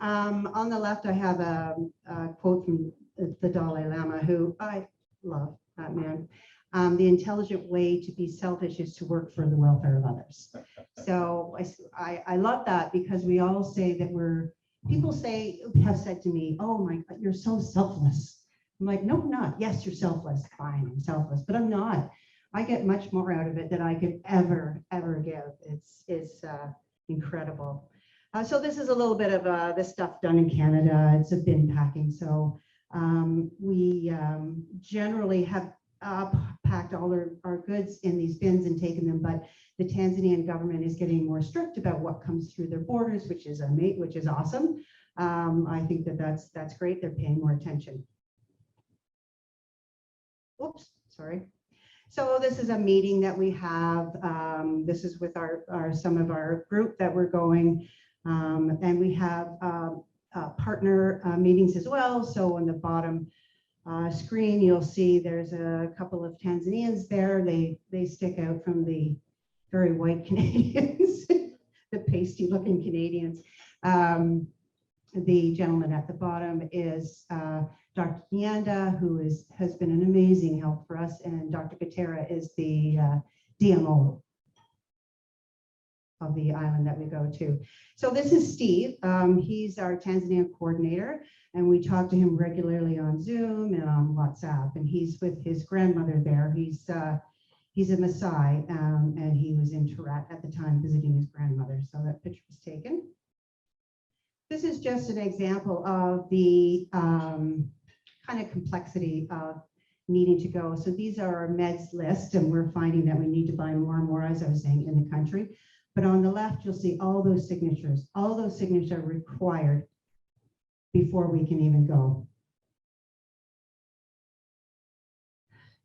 On the left, I have a quote from the Dalai Lama, who I love, that man. The intelligent way to be selfish is to work for the welfare of others. So I love that, because we all say that people have said to me, oh my God, you're so selfless. I'm like, no, I'm not. Yes, you're selfless. Fine, I'm selfless, but I'm not. I get much more out of it than I could ever give. It's incredible. So this is a little bit of this stuff done in Canada. It's a bin packing. So we generally have packed all our goods in these bins and taken them, but the Tanzanian government is getting more strict about what comes through their borders, which is awesome. I think that's great. They're paying more attention. Oops, sorry. So this is a meeting that we have. This is with some of our group that we're going, and we have partner meetings as well. So on the bottom screen, you'll see there's a couple of Tanzanians there. They stick out from the very white Canadians, the pasty looking Canadians. The gentleman at the bottom is Dr. Nyanda, who has been an amazing help for us, and Dr. Katera is the DMO of the island that we go to. So this is Steve. He's our Tanzania coordinator, and we talk to him regularly on Zoom and on WhatsApp, and he's with his grandmother there. He's a Maasai, and he was in Turat at the time visiting his grandmother. So that picture was taken. This is just an example of the kind of complexity of needing to go. So these are our meds list, and we're finding that we need to buy more and more, as I was saying, in the country. But on the left, you'll see all those signatures. All those signatures are required before we can even go.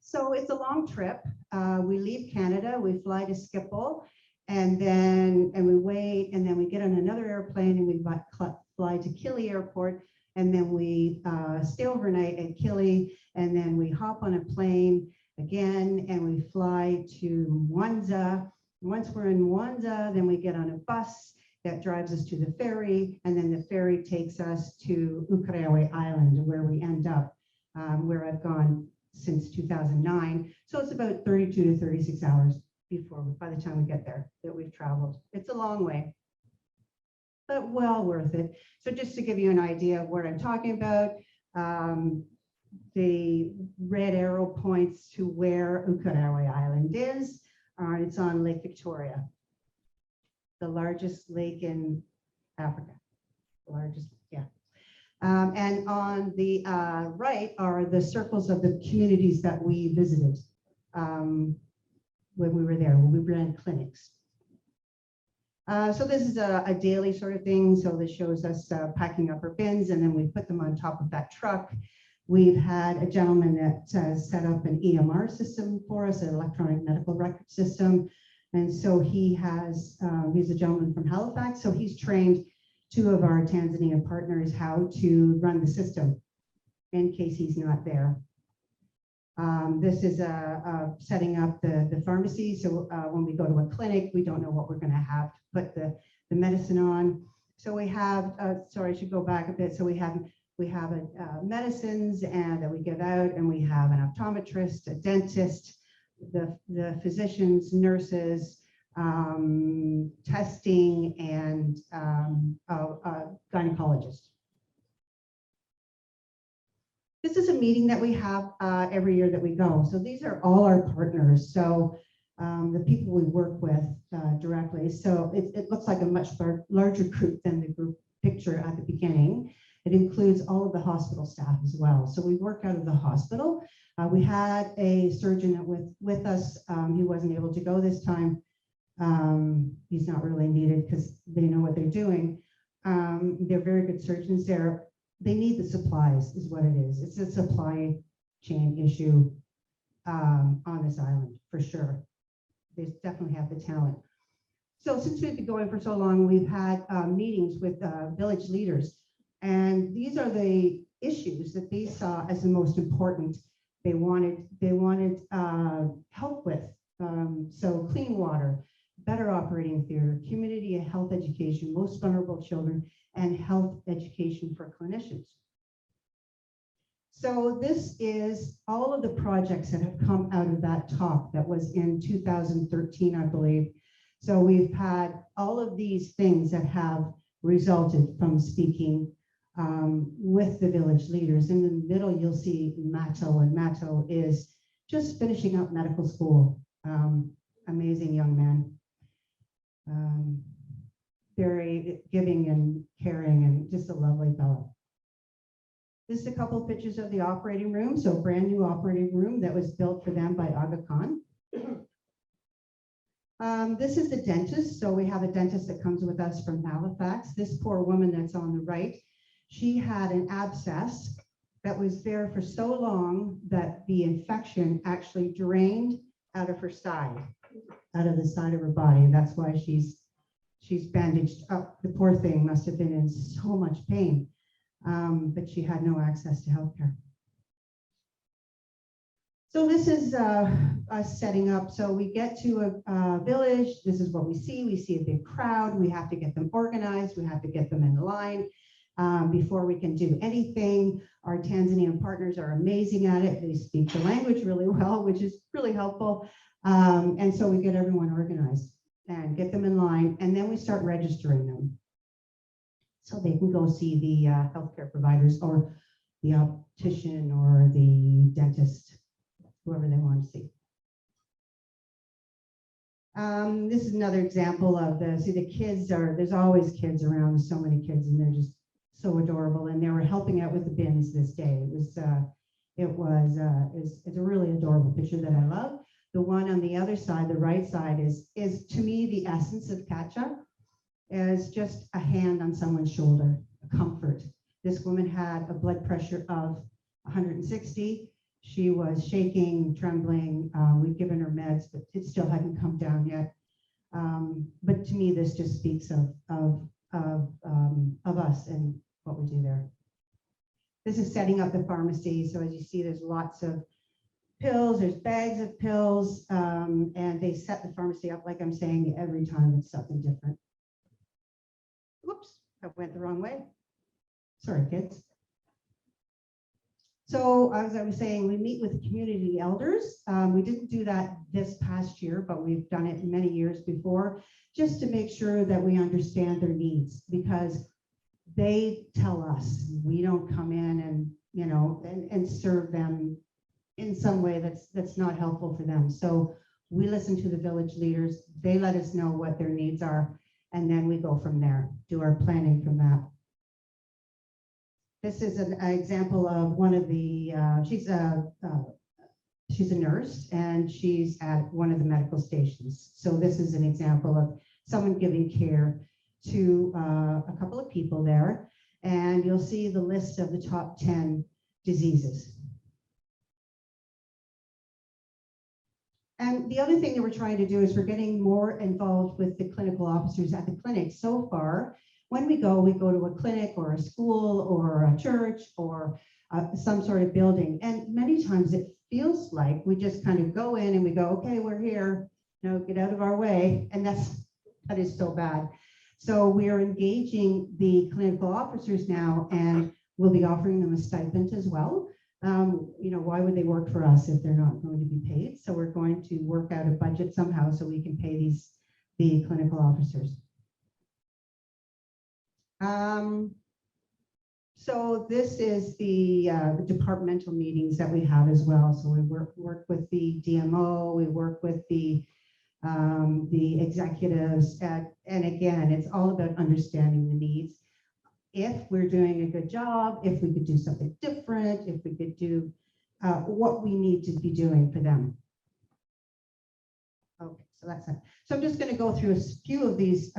So it's a long trip. We leave Canada, we fly to Schiphol, and we wait, and then we get on another airplane and we fly to Kili Airport, and then we stay overnight at Kili, and then we hop on a plane again, and we fly to Mwanza. Once we're in Mwanza, then we get on a bus that drives us to the ferry, and then the ferry takes us to Ukerewe Island, where we end up, where I've gone since 2009. So it's about 32 to 36 hours by the time we get there, that we've traveled. It's a long way, but well worth it. So just to give you an idea of what I'm talking about, the red arrow points to where Ukerewe Island is. It's on Lake Victoria, the largest lake in Africa, the largest, yeah. And on the right are the circles of the communities that we visited when we were there, when we ran clinics. So this is a daily sort of thing. So this shows us packing up our bins, and then we put them on top of that truck. We've had a gentleman that has set up an EMR system for us, an electronic medical record system. And so he's a gentleman from Halifax. So he's trained 2 of our Tanzanian partners how to run the system in case he's not there. This is setting up the pharmacy. So when we go to a clinic, we don't know what we're going to have to put the medicine on. So we have, sorry, I should go back a bit. So we have medicines that we give out, and we have an optometrist, a dentist, the physicians, nurses, testing, and a gynecologist. This is a meeting that we have every year that we go. So these are all our partners. So the people we work with directly. So it looks like a much larger group than the group picture at the beginning. It includes all of the hospital staff as well. So we work out of the hospital. We had a surgeon with us. He wasn't able to go this time. He's not really needed because they know what they're doing. They're very good surgeons there. They need the supplies is what it is. It's a supply chain issue on this island for sure. They definitely have the talent. So since we've been going for so long, we've had meetings with village leaders. And these are the issues that they saw as the most important. They wanted help with. So clean water, better operating theater, community health education, most vulnerable children, and health education for clinicians. So this is all of the projects that have come out of that talk that was in 2013, I believe. So we've had all of these things that have resulted from speaking with the village leaders. In the middle, you'll see Mato, and Mato is just finishing up medical school. Amazing young man. Very giving and caring, and just a lovely fellow. This is a couple of pictures of the operating room. So brand new operating room that was built for them by Aga Khan. This is the dentist. So we have a dentist that comes with us from Halifax. This poor woman that's on the right, she had an abscess that was there for so long that the infection actually drained out of her side, out of the side of her body. And that's why she's bandaged up. The poor thing must have been in so much pain, but she had no access to healthcare. So this is us setting up. So we get to a village. This is what we see. We see a big crowd. We have to get them organized. We have to get them in line before we can do anything. Our Tanzanian partners are amazing at it. They speak the language really well, which is really helpful. And so we get everyone organized and get them in line. And then we start registering them so they can go see the healthcare providers or the optician or the dentist, whoever they want to see. This is another example of the kids there's always kids around, so many kids, and they're just so adorable. And they were helping out with the bins this day. It's a really adorable picture that I love. The one on the other side, the right side, is to me the essence of CACHA, is just a hand on someone's shoulder, a comfort. This woman had a blood pressure of 160. She was shaking, trembling. We'd given her meds, but it still hadn't come down yet. But to me, this just speaks of us and what we do there. This is setting up the pharmacy. So as you see, there's lots of pills, there's bags of pills, and they set the pharmacy up, like I'm saying, every time it's something different. Whoops, I went the wrong way. Sorry, kids. So as I was saying, we meet with the community elders. We didn't do that this past year, but we've done it many years before, just to make sure that we understand their needs, because they tell us. We don't come in and serve them in some way that's not helpful for them. So we listen to the village leaders. They let us know what their needs are, and then we go from there, do our planning from that. This is an example of one of the, she's a nurse, and she's at one of the medical stations. So this is an example of someone giving care to a couple of people there. And you'll see the list of the top 10 diseases. And the other thing that we're trying to do is we're getting more involved with the clinical officers at the clinic. So far, when we go to a clinic or a school or a church or some sort of building. And many times it feels like we just kind of go in and we go, okay, we're here, get out of our way. And that is so bad. So we are engaging the clinical officers now, and we'll be offering them a stipend as well. Why would they work for us if they're not going to be paid? So we're going to work out a budget somehow so we can pay the clinical officers. So this is the departmental meetings that we have as well. So we work with the DMO, we work with the executives, and again, it's all about understanding the needs. If we're doing a good job, if we could do something different, if we could do what we need to be doing for them. Okay, so that's it. So I'm just going to go through a few of these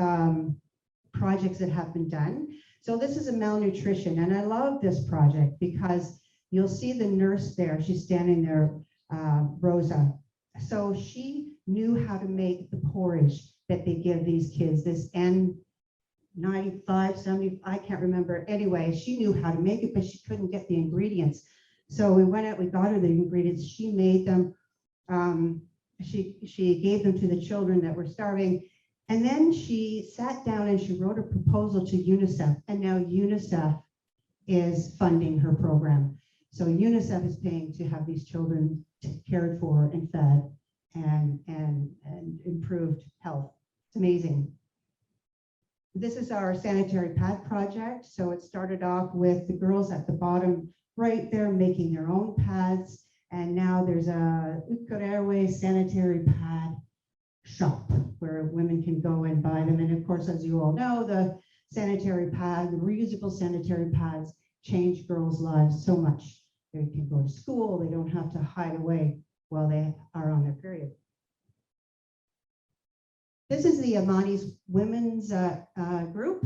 projects that have been done. So this is a malnutrition, and I love this project because you'll see the nurse there. She's standing there, Rosa. So she knew how to make the porridge that they give these kids, this N95, 70, I can't remember. Anyway, she knew how to make it, but she couldn't get the ingredients. So we went out, we got her the ingredients. She made them. She gave them to the children that were starving, And then she sat down and she wrote a proposal to UNICEF, and now UNICEF is funding her program. So UNICEF is paying to have these children cared for and fed and improved health. It's amazing. This is our sanitary pad project. So it started off with the girls at the bottom right there making their own pads. And now there's a Ukerewe sanitary pad shop where women can go and buy them. And of course, as you all know, the sanitary pad, the reusable sanitary pads change girls' lives so much. They can go to school, they don't have to hide away while they are on their period. This is the Amani's Women's group,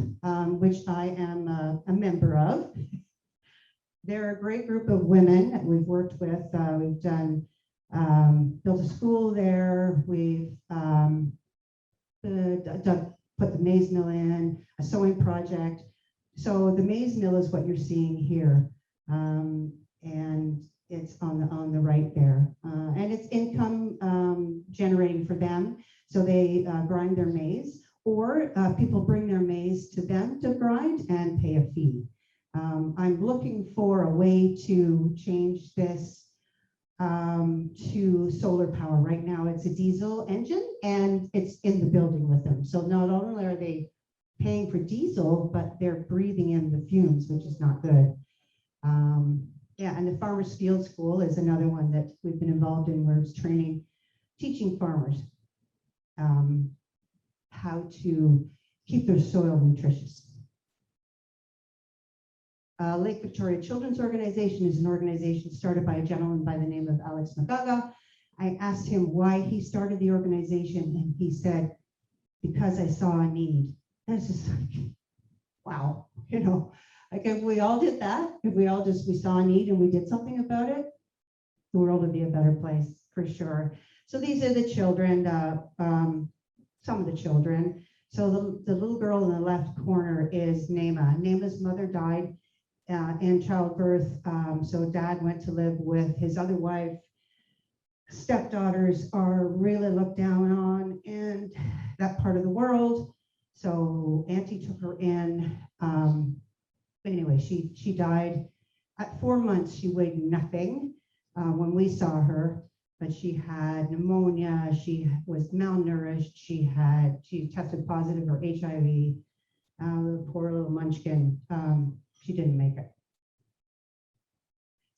which I am a member of. They're a great group of women that we've worked with. We've done, built a school there. We've put the maize mill in, a sewing project. So the maize mill is what you're seeing here. And it's on the right there. And it's income generating for them. So they grind their maize, or people bring their maize to them to grind and pay a fee. I'm looking for a way to change this to solar power. Right now it's a diesel engine and it's in the building with them. So not only are they paying for diesel, but they're breathing in the fumes, which is not good. Yeah, and the Farmers Field School is another one that we've been involved in, where it's training, teaching farmers how to keep their soil nutritious. Lake Victoria Children's Organization is an organization started by a gentleman by the name of Alex Magaga. I asked him why he started the organization, and he said, because I saw a need. And it's just like, wow, you know, like if we all did that, if we saw a need and we did something about it, the world would be a better place for sure. So these are the children, some of the children. So the little girl in the left corner is Nema. Nema's mother died in childbirth. So dad went to live with his other wife. Stepdaughters are really looked down on in that part of the world. So auntie took her in. But anyway, she died. At 4 months, she weighed nothing when we saw her, but she had pneumonia, she was malnourished, she tested positive for HIV. Poor little munchkin, she didn't make it.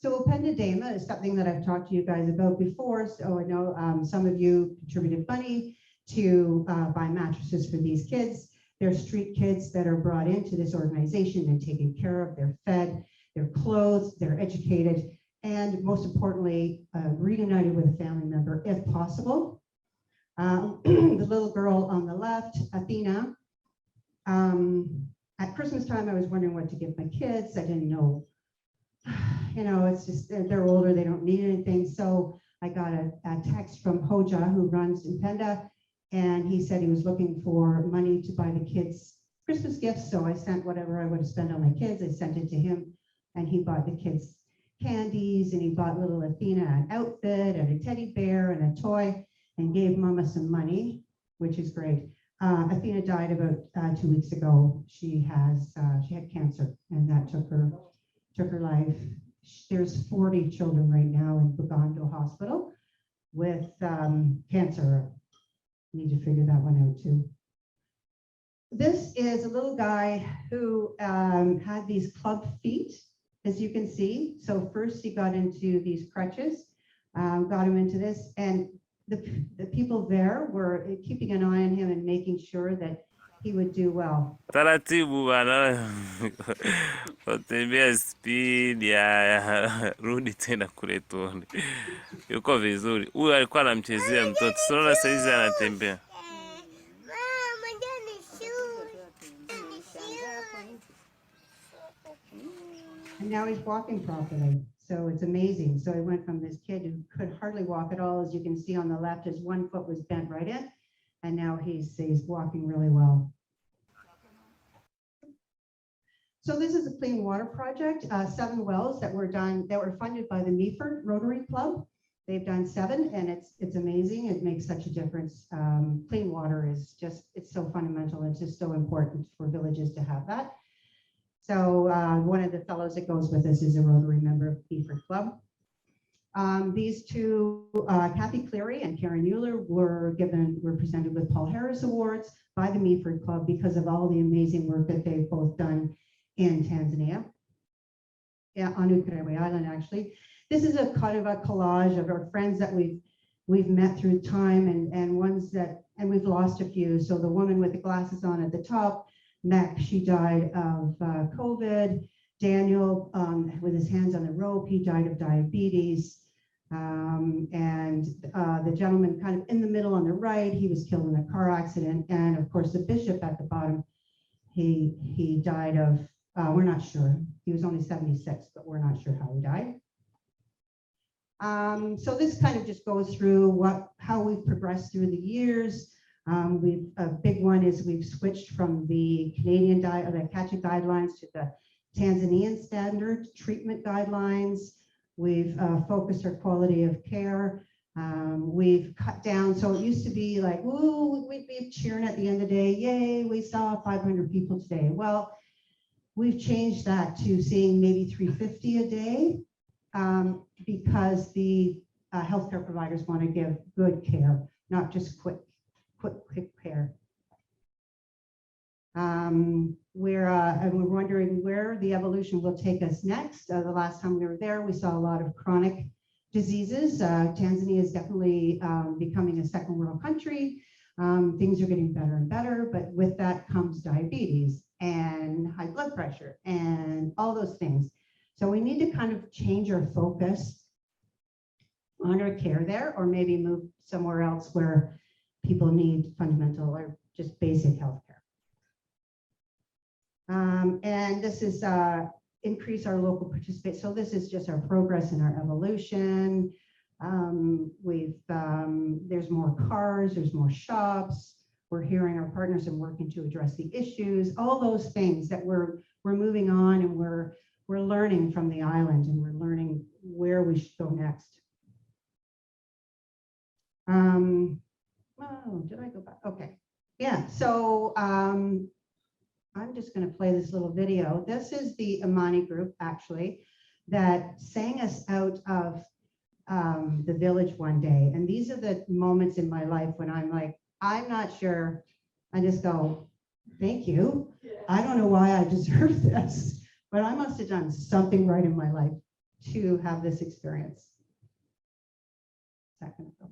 So Opendadema is something that I've talked to you guys about before. So I know some of you contributed money to buy mattresses for these kids. They're street kids that are brought into this organization and taken care of. They're fed, they're clothed, they're educated, and most importantly, reunited with a family member if possible. The little girl on the left, Athena, at Christmas time, I was wondering what to give my kids. I didn't know, you know, it's just, they're older, they don't need anything. So I got a text from Hoja, who runs Upenda, and he said he was looking for money to buy the kids Christmas gifts. So I sent whatever I would have spent on my kids, I sent it to him, and he bought the kids candies, and he bought little Athena an outfit and a teddy bear and a toy, and gave Mama some money, which is great. Athena died about 2 weeks ago. She had cancer, and that took her life. There's 40 children right now in Bugando Hospital with cancer. Need to figure that one out too. This is a little guy who had these club feet, as you can see. So first he got into these crutches, got him into this, and the people there were keeping an eye on him and making sure that he would do well. Taratibu bana watembea speed ya rudi tena kule tuone. Yuko vizuri. Huyu alikuwa anamchezea mtoto. Sasa saizi anatembea. And now he's walking properly. So it's amazing. So he went from this kid who could hardly walk at all, as you can see on the left, his one foot was bent right in, and now he's walking really well. So this is a clean water project, 7 wells that were funded by the Kingston Rotary Club. They've done 7, and it's amazing. It makes such a difference. Clean water is just, it's so fundamental. It's just so important for villages to have that. So one of the fellows that goes with us is a Rotary member of the Meaford Club. These two, Kathy Cleary and Karen Euler, were presented with Paul Harris Awards by the Meaford Club because of all the amazing work that they've both done in Tanzania, on Ukerewe Island, actually. This is a kind of a collage of our friends that we've met through time, and ones that, and we've lost a few. So the woman with the glasses on at the top, Mac, she died of COVID. Daniel, with his hands on the rope, he died of diabetes. And the gentleman kind of in the middle on the right, he was killed in a car accident. And of course, the bishop at the bottom, he died of, we're not sure. He was only 76, but we're not sure how he died. So this kind of just goes through how we've progressed through the years. A big one is we've switched from the Canadian the CACHA guidelines to the Tanzanian standard treatment guidelines. We've focused our quality of care. We've cut down. So it used to be like, ooh, we'd be cheering at the end of the day. Yay, we saw 500 people today. Well, we've changed that to seeing maybe 350 a day because the healthcare providers want to give good care, not just quick care. We're wondering where the evolution will take us next. The last time we were there, we saw a lot of chronic diseases. Tanzania is definitely becoming a second world country. Things are getting better and better, but with that comes diabetes and high blood pressure and all those things. So we need to kind of change our focus on our care there, or maybe move somewhere else where people need fundamental or just basic health care. And this is increase our local participation. So this is just our progress in our evolution. There's more cars, there's more shops. We're hearing our partners and working to address the issues. All those things that we're moving on, and we're learning from the island, and we're learning where we should go next. Oh, did I go back? Okay. Yeah, so I'm just going to play this little video. This is the Imani group, actually, that sang us out of the village one day. And these are the moments in my life when I'm like, I'm not sure. I just go, thank you. I don't know why I deserve this, but I must have done something right in my life to have this experience. Second ago.